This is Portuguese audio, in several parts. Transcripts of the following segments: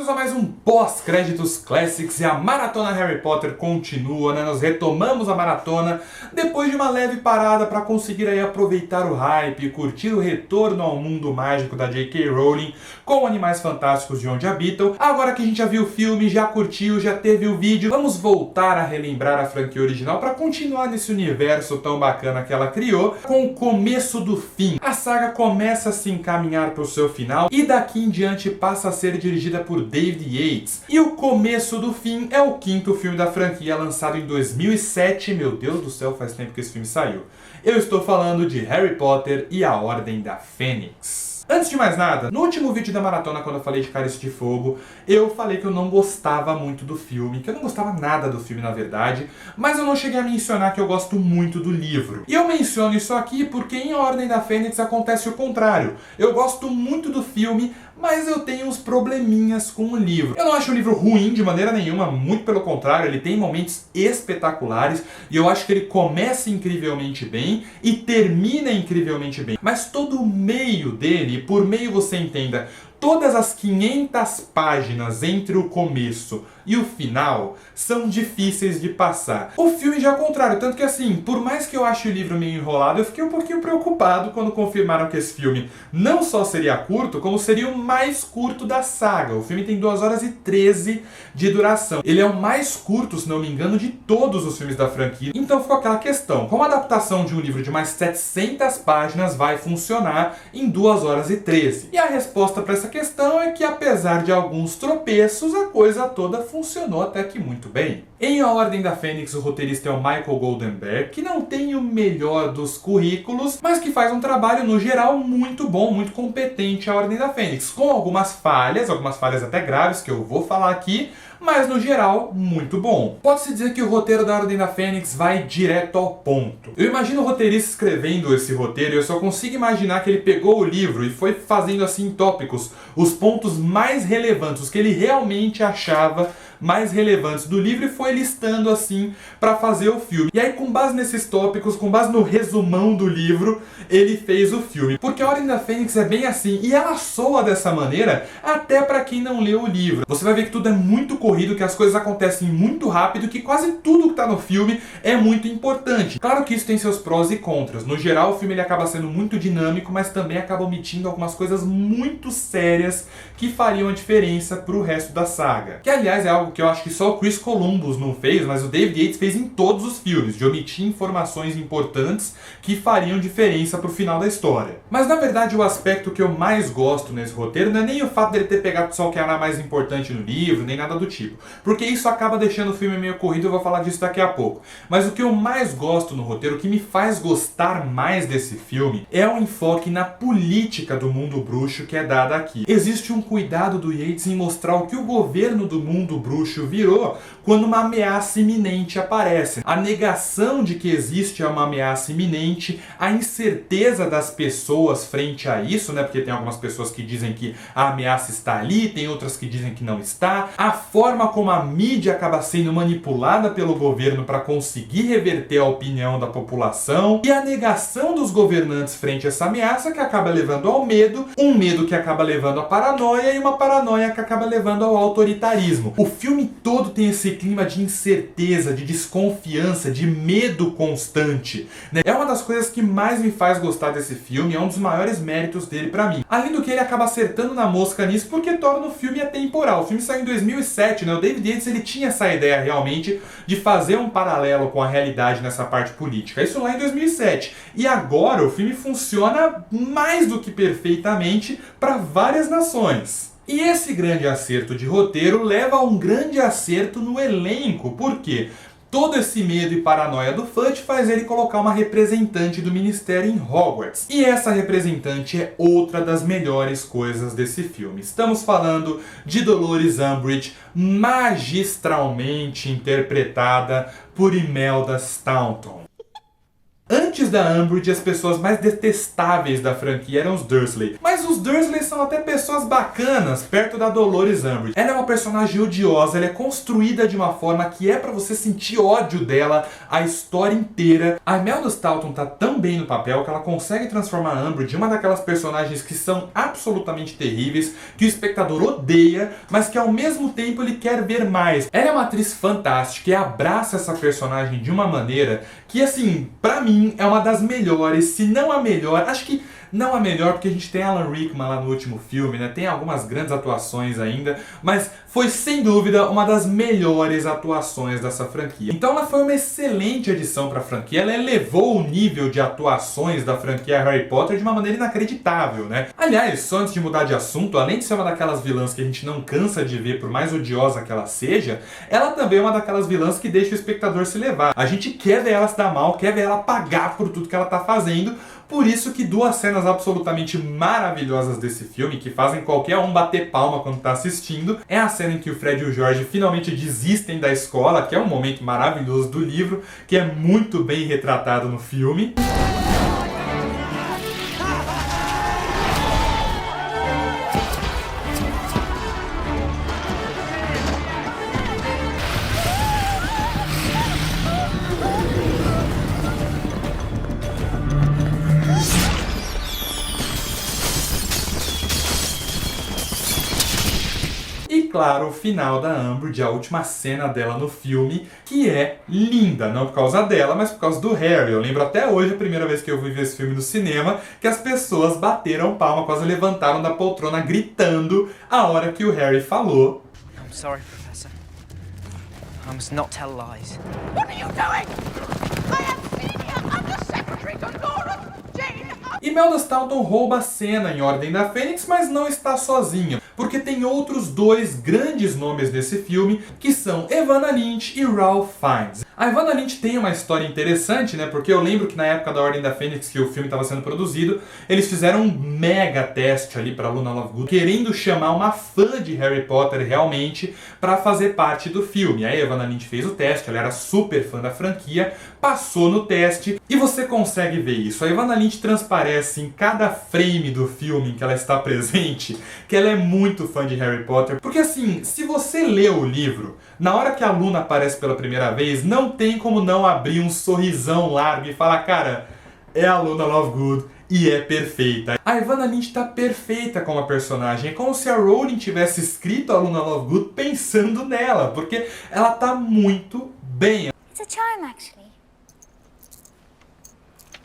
a mais um pós-créditos Classics e a maratona Harry Potter continua, né? Nós retomamos a maratona depois de uma leve parada para conseguir aí aproveitar o hype e curtir o retorno ao mundo mágico da J.K. Rowling com Animais Fantásticos de Onde Habitam. Agora que a gente já viu o filme, já curtiu, já teve o vídeo, vamos voltar a relembrar a franquia original para continuar nesse universo tão bacana que ela criou com o começo do fim. A saga começa a se encaminhar para o seu final e daqui em diante passa a ser dirigida por David Yates. E o começo do fim é o quinto filme da franquia, lançado em 2007. Meu Deus do céu, faz tempo que esse filme saiu. Eu estou falando de Harry Potter e a Ordem da Fênix. Antes de mais nada, no último vídeo da maratona, quando eu falei de Cálice de Fogo, eu falei que eu não gostava muito do filme, que eu não gostava nada do filme, na verdade, mas eu não cheguei a mencionar que eu gosto muito do livro. E eu menciono isso aqui porque em A Ordem da Fênix acontece o contrário. Eu gosto muito do filme, mas eu tenho uns probleminhas com o livro. Eu não acho o livro ruim de maneira nenhuma, muito pelo contrário, ele tem momentos espetaculares e eu acho que ele começa incrivelmente bem e termina incrivelmente bem. Mas todo o meio dele, por meio você entenda, todas as 500 páginas entre o começo e o final são difíceis de passar. O filme já é o contrário, tanto que assim, por mais que eu ache o livro meio enrolado, eu fiquei um pouquinho preocupado quando confirmaram que esse filme não só seria curto, como seria o mais curto da saga. O filme tem 2 horas e 13 de duração. Ele é o mais curto, se não me engano, de todos os filmes da franquia. Então ficou aquela questão, como a adaptação de um livro de mais 700 páginas vai funcionar em 2 horas e 13? E a resposta para essa questão é que, apesar de alguns tropeços, a coisa toda funcionou até que muito bem. Em A Ordem da Fênix, o roteirista é o Michael Goldenberg, que não tem o melhor dos currículos, mas que faz um trabalho, no geral, muito bom, muito competente. A Ordem da Fênix, com algumas falhas até graves, que eu vou falar aqui, mas no geral, muito bom. Pode-se dizer que o roteiro da Ordem da Fênix vai direto ao ponto. Eu imagino o roteirista escrevendo esse roteiro e eu só consigo imaginar que ele pegou o livro e foi fazendo assim em tópicos os pontos mais relevantes, os que ele realmente achava mais relevantes do livro e foi listando assim para fazer o filme. E aí, com base nesses tópicos, com base no resumão do livro, ele fez o filme. Porque a Ordem da Fênix é bem assim, e ela soa dessa maneira até para quem não leu o livro. Você vai ver que tudo é muito corrido, que as coisas acontecem muito rápido, que quase tudo que está no filme é muito importante. Claro que isso tem seus prós e contras. No geral, o filme ele acaba sendo muito dinâmico, mas também acaba omitindo algumas coisas muito sérias que fariam a diferença para o resto da saga. Que, aliás, é algo que eu acho que só o Chris Columbus não fez, mas o David Yates fez em todos os filmes, de omitir informações importantes que fariam diferença pro final da história. Mas na verdade o aspecto que eu mais gosto nesse roteiro não é nem o fato dele ter pegado só o que era mais importante no livro, nem nada do tipo, porque isso acaba deixando o filme meio corrido, eu vou falar disso daqui a pouco. Mas o que eu mais gosto no roteiro, o que me faz gostar mais desse filme, é o enfoque na política do mundo bruxo que é dada aqui. Existe um cuidado do Yates em mostrar o que o governo do mundo bruxo virou quando uma ameaça iminente aparece. A negação de que existe uma ameaça iminente, a incerteza das pessoas frente a isso, né? Porque tem algumas pessoas que dizem que a ameaça está ali, tem outras que dizem que não está. A forma como a mídia acaba sendo manipulada pelo governo para conseguir reverter a opinião da população e a negação dos governantes frente a essa ameaça que acaba levando ao medo, um medo que acaba levando à paranoia e uma paranoia que acaba levando ao autoritarismo. O filme todo tem esse clima de incerteza, de desconfiança, de medo constante, né? É uma das coisas que mais me faz gostar desse filme, é um dos maiores méritos dele pra mim. Além do que ele acaba acertando na mosca nisso porque torna o filme atemporal. O filme saiu em 2007, né? O David Yates ele tinha essa ideia realmente de fazer um paralelo com a realidade nessa parte política. Isso lá em 2007. E agora o filme funciona mais do que perfeitamente para várias nações. E esse grande acerto de roteiro leva a um grande acerto no elenco. Por quê? Todo esse medo e paranoia do Fudge faz ele colocar uma representante do Ministério em Hogwarts. E essa representante é outra das melhores coisas desse filme. Estamos falando de Dolores Umbridge, magistralmente interpretada por Imelda Staunton. antes da Umbridge, as pessoas mais detestáveis da franquia eram os Dursley. Mas os Dursley são até pessoas bacanas, perto da Dolores Umbridge. Ela é uma personagem odiosa, ela é construída de uma forma que é pra você sentir ódio dela a história inteira. A Imelda Staunton tá tão bem no papel que ela consegue transformar a Umbridge em uma daquelas personagens que são absolutamente terríveis, que o espectador odeia, mas que ao mesmo tempo ele quer ver mais. Ela é uma atriz fantástica e abraça essa personagem de uma maneira que, assim, pra mim é uma das melhores, se não a melhor. Acho que não a melhor, porque a gente tem Alan Rickman lá no último filme, né? Tem algumas grandes atuações ainda, mas foi sem dúvida uma das melhores atuações dessa franquia. Então ela foi uma excelente adição para a franquia, ela elevou o nível de atuações da franquia Harry Potter de uma maneira inacreditável, né? Aliás, só antes de mudar de assunto, além de ser uma daquelas vilãs que a gente não cansa de ver, por mais odiosa que ela seja, ela também é uma daquelas vilãs que deixa o espectador se levar. A gente quer ver ela se dar mal, quer ver ela pagar por tudo que ela tá fazendo. Por isso que duas cenas absolutamente maravilhosas desse filme, que fazem qualquer um bater palma quando tá assistindo, é a cena em que o Fred e o George finalmente desistem da escola, que é um momento maravilhoso do livro, que é muito bem retratado no filme. E claro, o final da Umbridge, a última cena dela no filme, que é linda, não por causa dela, mas por causa do Harry. Eu lembro até hoje, a primeira vez que eu vi esse filme no cinema, que as pessoas bateram palma, quase levantaram da poltrona gritando a hora que o Harry falou. I'm sorry, Professor. I must not tell lies. What are you doing? I am Senior Undersecretary Dolores Jane. Imelda Staunton rouba a cena em Ordem da Fênix, mas não está sozinha, porque tem outros dois grandes nomes nesse filme, que são Evanna Lynch e Ralph Fiennes. A Evanna Lynch tem uma história interessante, né? Porque eu lembro que na época da Ordem da Fênix, que o filme estava sendo produzido, eles fizeram um mega teste ali para Luna Lovegood, querendo chamar uma fã de Harry Potter realmente para fazer parte do filme. Aí a Evanna Lynch fez o teste, ela era super fã da franquia, passou no teste e você consegue ver isso. A Evanna Lynch transparece em cada frame do filme em que ela está presente que ela é muito fã de Harry Potter. Porque assim, se você lê o livro, na hora que a Luna aparece pela primeira vez, não tem como não abrir um sorrisão largo e falar, cara, é a Luna Lovegood e é perfeita. A Evanna Lynch tá perfeita como a personagem. É como se a Rowling tivesse escrito a Luna Lovegood pensando nela, porque ela tá muito bem. It's a charm, actually.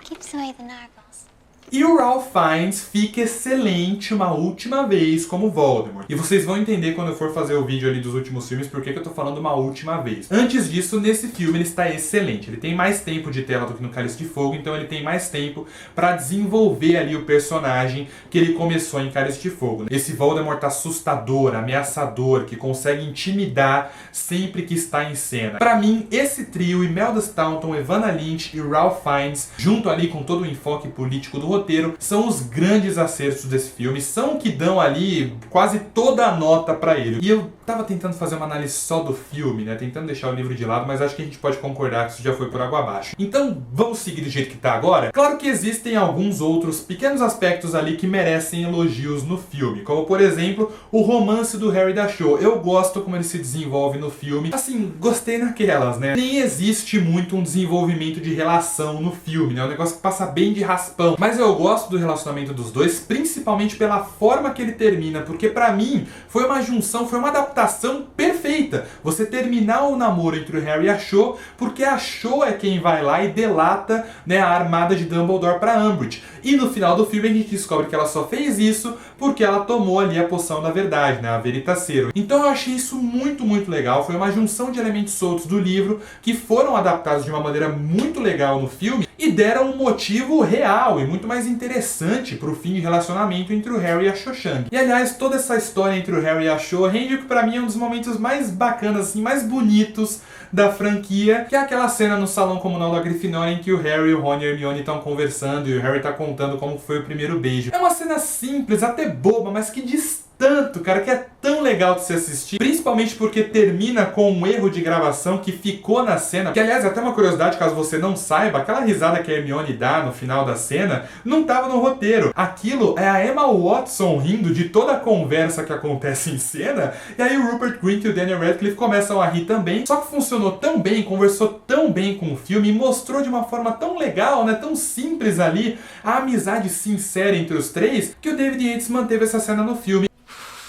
Keeps away the narvals. E o Ralph Fiennes fica excelente uma última vez como Voldemort. E vocês vão entender quando eu for fazer o vídeo ali dos últimos filmes porque que eu tô falando uma última vez. Antes disso, nesse filme ele está excelente. Ele tem mais tempo de tela do que no Cálice de Fogo, então ele tem mais tempo pra desenvolver ali o personagem que ele começou em Cálice de Fogo. Esse Voldemort assustador, ameaçador, que consegue intimidar sempre que está em cena. Pra mim, esse trio, Imelda Staunton, Evanna Lynch e Ralph Fiennes, junto ali com todo o enfoque político do roteiro, são os grandes acertos desse filme, são o que dão ali quase toda a nota pra ele. E eu tava tentando fazer uma análise só do filme, né, tentando deixar o livro de lado, mas acho que a gente pode concordar que isso já foi por água abaixo. Então, vamos seguir do jeito que tá agora? Claro que existem alguns outros pequenos aspectos ali que merecem elogios no filme, como por exemplo, o romance do Harry da Cho. Eu gosto como ele se desenvolve no filme. Assim, gostei naquelas, né? Nem existe muito um desenvolvimento de relação no filme, né? É um negócio que passa bem de raspão. Mas eu gosto do relacionamento dos dois, principalmente pela forma que ele termina, porque pra mim foi uma junção, foi uma adaptação perfeita. Você terminar o namoro entre o Harry e a Cho, porque a Cho é quem vai lá e delata, né, a armada de Dumbledore pra Umbridge. E no final do filme a gente descobre que ela só fez isso porque ela tomou ali a poção da verdade, né, a Veritaserum. Então eu achei isso muito, muito legal. Foi uma junção de elementos soltos do livro que foram adaptados de uma maneira muito legal no filme e deram um motivo real e muito mais interessante pro fim de relacionamento entre o Harry e a Cho Chang. E aliás, toda essa história entre o Harry e a Cho rende o que pra mim é um dos momentos mais bacanas, assim, mais bonitos da franquia, que é aquela cena no salão comunal da Grifinória em que o Harry, o Ron e a Hermione estão conversando e o Harry tá contando como foi o primeiro beijo. É uma cena simples, até boba, mas que diz tanto, cara, que é tão legal de se assistir, principalmente porque termina com um erro de gravação que ficou na cena, que aliás é até uma curiosidade caso você não saiba, aquela risada que a Hermione dá no final da cena não estava no roteiro. Aquilo é a Emma Watson rindo de toda a conversa que acontece em cena, e aí o Rupert Grint e o Daniel Radcliffe começam a rir também, só que funcionou tão bem, conversou tão bem com o filme, e mostrou de uma forma tão legal, né, tão simples ali, a amizade sincera entre os três, que o David Yates manteve essa cena no filme.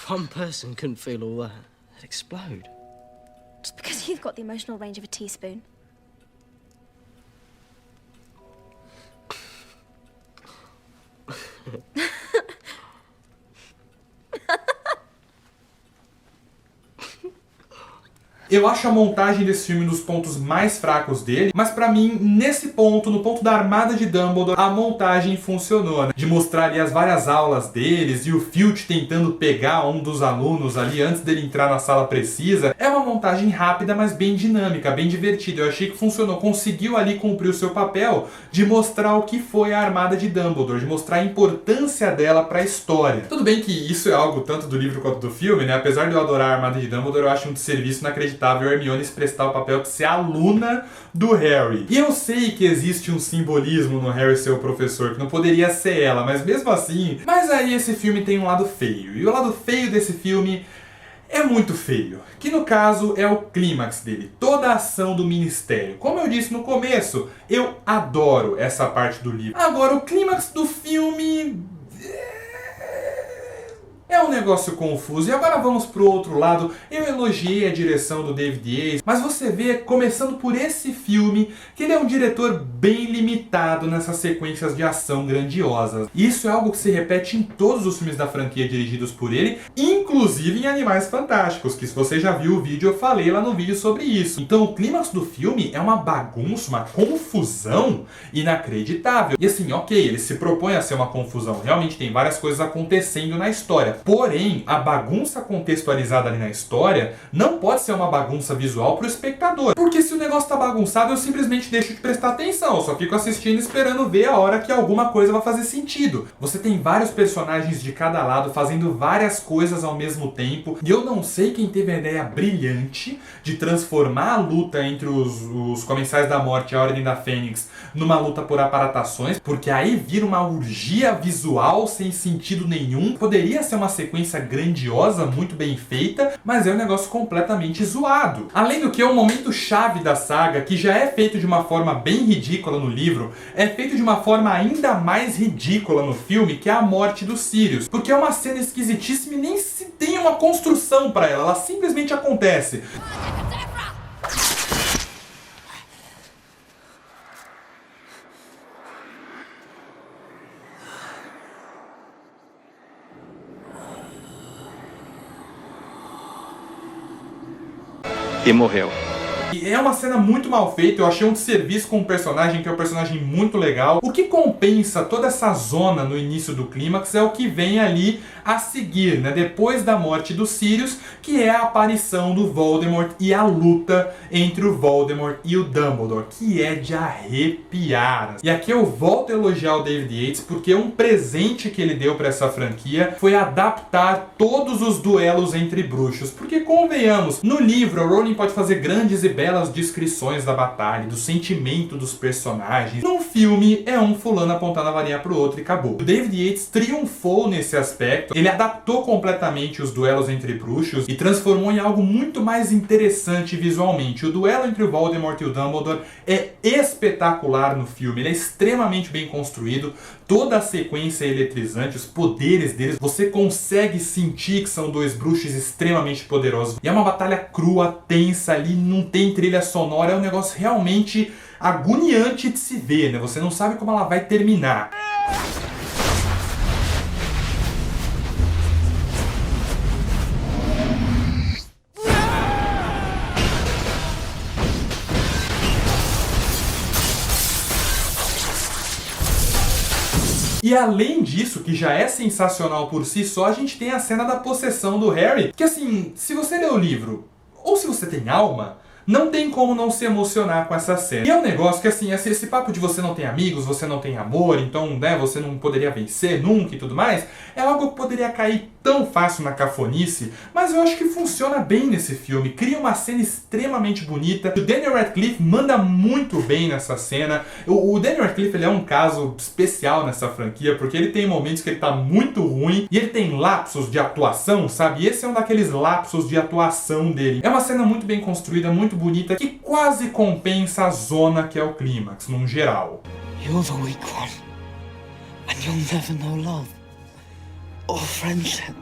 One person couldn't feel all that. It'd explode. Just because you've got the emotional range of a teaspoon. Eu acho a montagem desse filme um dos pontos mais fracos dele, mas pra mim, nesse ponto, no ponto da armada de Dumbledore, a montagem funcionou, né? De mostrar ali as várias aulas deles e o Filch tentando pegar um dos alunos ali antes dele entrar na sala precisa. É uma montagem rápida, mas bem dinâmica, bem divertida. Eu achei que funcionou, conseguiu ali cumprir o seu papel de mostrar o que foi a armada de Dumbledore, de mostrar a importância dela pra história. Tudo bem que isso é algo tanto do livro quanto do filme, né? Apesar de eu adorar a armada de Dumbledore, eu acho um desserviço inacreditável a Hermione se prestar o papel de ser aluna do Harry. E eu sei que existe um simbolismo no Harry ser o professor, que não poderia ser ela, mas mesmo assim... Mas aí esse filme tem um lado feio. E o lado feio desse filme é muito feio. Que no caso é o clímax dele. Toda a ação do Ministério. Como eu disse no começo, eu adoro essa parte do livro. Agora, o clímax do filme... é um negócio confuso. E agora vamos pro outro lado. Eu elogiei a direção do David Yates, mas você vê, começando por esse filme, que ele é um diretor bem limitado nessas sequências de ação grandiosas. Isso é algo que se repete em todos os filmes da franquia dirigidos por ele, inclusive em Animais Fantásticos, que se você já viu o vídeo, eu falei lá no vídeo sobre isso. Então o clímax do filme é uma bagunça, uma confusão inacreditável. E assim, ok, ele se propõe a ser uma confusão. Realmente tem várias coisas acontecendo na história. Porém, a bagunça contextualizada ali na história não pode ser uma bagunça visual pro espectador. Porque se o negócio tá bagunçado, eu simplesmente deixo de prestar atenção. Eu só fico assistindo esperando ver a hora que alguma coisa vai fazer sentido. Você tem vários personagens de cada lado fazendo várias coisas ao mesmo tempo. E eu não sei quem teve a ideia brilhante de transformar a luta entre os Comensais da Morte e a Ordem da Fênix numa luta por aparatações. Porque aí vira uma orgia visual sem sentido nenhum. Poderia ser uma sequência grandiosa, muito bem feita, mas é um negócio completamente zoado. Além do que, é um momento chave da saga, que já é feito de uma forma bem ridícula no livro, é feito de uma forma ainda mais ridícula no filme, que é a morte do Sirius. Porque é uma cena esquisitíssima e nem se tem uma construção pra ela, ela simplesmente acontece. E morreu. E é uma cena muito mal feita, eu achei um desserviço com o personagem, que é um personagem muito legal. O que compensa toda essa zona no início do clímax é o que vem ali a seguir, né? Depois da morte do Sirius, que é a aparição do Voldemort e a luta entre o Voldemort e o Dumbledore, que é de arrepiar. E aqui eu volto a elogiar o David Yates, porque um presente que ele deu para essa franquia foi adaptar todos os duelos entre bruxos. Porque, convenhamos, no livro a Rowling pode fazer grandes e belas descrições da batalha, do sentimento dos personagens. No filme é um fulano apontando a varinha pro outro e acabou. O David Yates triunfou nesse aspecto. Ele adaptou completamente os duelos entre bruxos e transformou em algo muito mais interessante visualmente. O duelo entre o Voldemort e o Dumbledore é espetacular no filme. Ele é extremamente bem construído. Toda a sequência é eletrizante, os poderes deles, você consegue sentir que são dois bruxos extremamente poderosos. E é uma batalha crua, tensa ali, não tem trilha sonora, é um negócio realmente agoniante de se ver, né? Você não sabe como ela vai terminar. E além disso, que já é sensacional por si só, a gente tem a cena da possessão do Harry, que assim, se você lê o livro, ou se você tem alma, não tem como não se emocionar com essa série. E é um negócio que, assim, esse papo de você não tem amigos, você não tem amor, então, né, você não poderia vencer nunca e tudo mais, é algo que poderia cair tão fácil na cafonice, mas eu acho que funciona bem nesse filme. Cria uma cena extremamente bonita. O Daniel Radcliffe manda muito bem nessa cena. O Daniel Radcliffe, ele é um caso especial nessa franquia, porque ele tem momentos que ele tá muito ruim e ele tem lapsos de atuação, sabe? E esse é um daqueles lapsos de atuação dele. É uma cena muito bem construída, muito bonita, que quase compensa a zona que é o clímax, num geral. You're the weak one. And you'll never know love. Or friendship.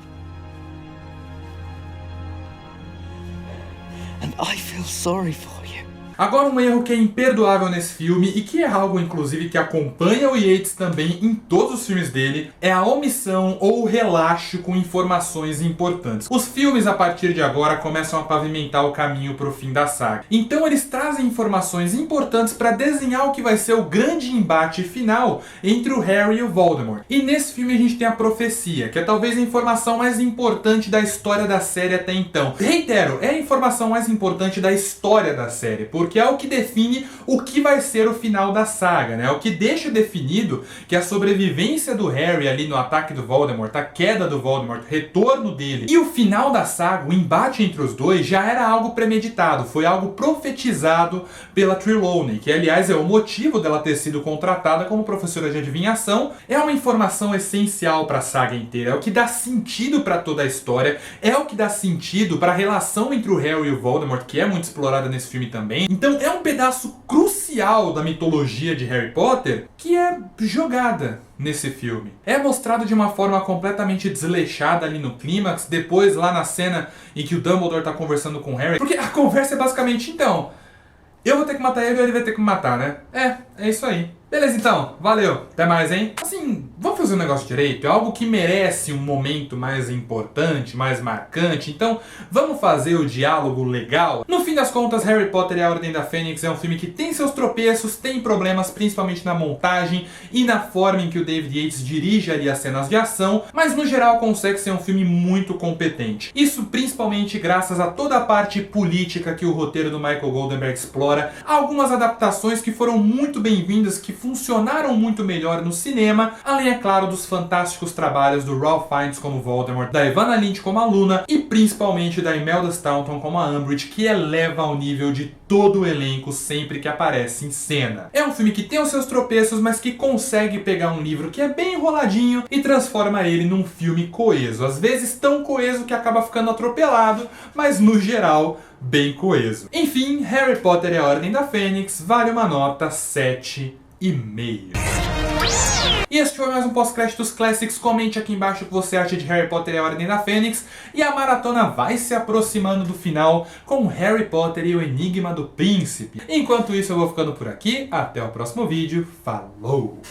And I feel sorry for you. Agora, um erro que é imperdoável nesse filme, e que é algo, inclusive, que acompanha o Yates também em todos os filmes dele, é a omissão ou relaxo com informações importantes. Os filmes, a partir de agora, começam a pavimentar o caminho para o fim da saga. Então, eles trazem informações importantes para desenhar o que vai ser o grande embate final entre o Harry e o Voldemort. E nesse filme a gente tem a profecia, que é talvez a informação mais importante da história da série até então. Reitero, é a informação mais importante da história da série, porque é o que define o que vai ser o final da saga, né? É o que deixa definido que a sobrevivência do Harry ali no ataque do Voldemort, a queda do Voldemort, o retorno dele e o final da saga, o embate entre os dois, já era algo premeditado, foi algo profetizado pela Trelawney, que aliás é o motivo dela ter sido contratada como professora de adivinhação. É uma informação essencial para a saga inteira, é o que dá sentido para toda a história, é o que dá sentido para a relação entre o Harry e o Voldemort, que é muito explorada nesse filme também. Então é um pedaço crucial da mitologia de Harry Potter que é jogada nesse filme. É mostrado de uma forma completamente desleixada ali no clímax, depois lá na cena em que o Dumbledore tá conversando com o Harry, porque a conversa é basicamente, então, eu vou ter que matar ele ou ele vai ter que me matar, né? É isso aí. Beleza então, valeu, até mais, hein? Assim, vamos fazer o negócio direito, é algo que merece um momento mais importante, mais marcante, então vamos fazer o diálogo legal. No fim das contas, Harry Potter e a Ordem da Fênix é um filme que tem seus tropeços, tem problemas principalmente na montagem e na forma em que o David Yates dirige ali as cenas de ação, mas no geral consegue ser um filme muito competente. Isso principalmente graças a toda a parte política que o roteiro do Michael Goldenberg explora, algumas adaptações que foram muito bem-vindas, que funcionaram muito melhor no cinema, além, é claro, dos fantásticos trabalhos do Ralph Fiennes como Voldemort, da Evanna Lynch como a Luna e principalmente da Imelda Staunton como a Umbridge, que eleva ao nível de todo o elenco sempre que aparece em cena. É um filme que tem os seus tropeços, mas que consegue pegar um livro que é bem enroladinho e transforma ele num filme coeso. Às vezes tão coeso que acaba ficando atropelado, mas no geral bem coeso. Enfim, Harry Potter e a Ordem da Fênix vale uma nota 7,5. E este foi mais um pós-créditos Classics. Comente aqui embaixo o que você acha de Harry Potter e a Ordem da Fênix. E a maratona vai se aproximando do final com Harry Potter e o Enigma do Príncipe. Enquanto isso eu vou ficando por aqui. Até o próximo vídeo. Falou!